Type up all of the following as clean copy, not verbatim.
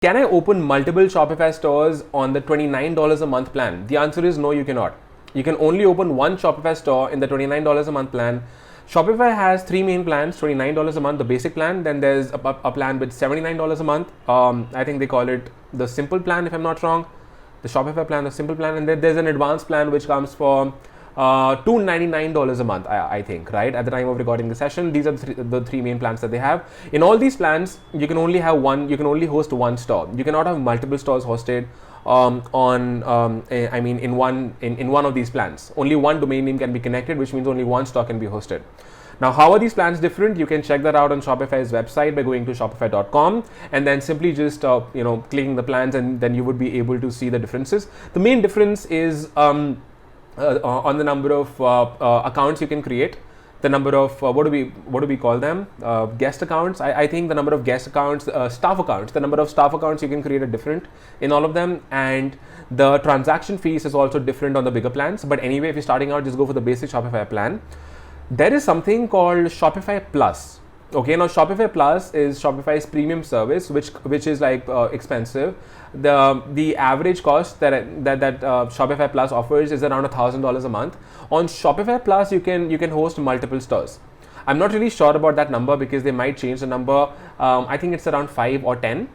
Can I open multiple Shopify stores on the $29 a month plan? The answer is no, you cannot. You can only open one Shopify store in the $29 a month plan. Shopify has three main plans: $29 a month, the basic plan. Then there's a plan with $79 a month. I think they call it the simple plan, if I'm not wrong. The Shopify plan, the simple plan, and then there's an advanced plan which comes for $299 a month, I think, right? At the time of recording the session, these are the three main plans that they have. In all these plans, you can only have one, you can only host one store. You cannot have multiple stores hosted in one of these plans. Only one domain name can be connected, which means only one store can be hosted. Now, how are these plans different? You can check that out on Shopify's website by going to shopify.com and then simply just clicking the plans, and then you would be able to see the differences. The main difference is on the number of accounts you can create, the number of what do we call them, guest accounts. I think the number of guest accounts, staff accounts, the number of staff accounts you can create are different in all of them, and the transaction fees is also different on the bigger plans. But anyway, if you're starting out, just go for the basic Shopify plan. There is something called Shopify Plus. Okay, now Shopify Plus is Shopify's premium service, which is like expensive. The average cost that Shopify Plus offers is around $1,000 a month. On Shopify Plus, you can host multiple stores. I'm not really sure about that number because they might change the number. I think it's around 5 or 10.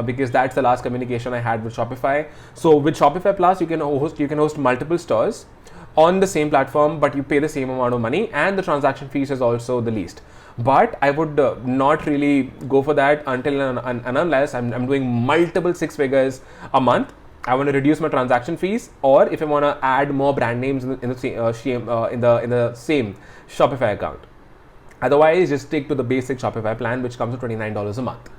Because that's the last communication I had with Shopify. So with Shopify Plus, you can host multiple stores on the same platform, but you pay the same amount of money, and the transaction fees is also the least. But I would not really go for that until and unless I'm doing multiple six figures a month. I want to reduce my transaction fees, or if I want to add more brand names in the same Shopify account. Otherwise, just stick to the basic Shopify plan, which comes to $29 a month.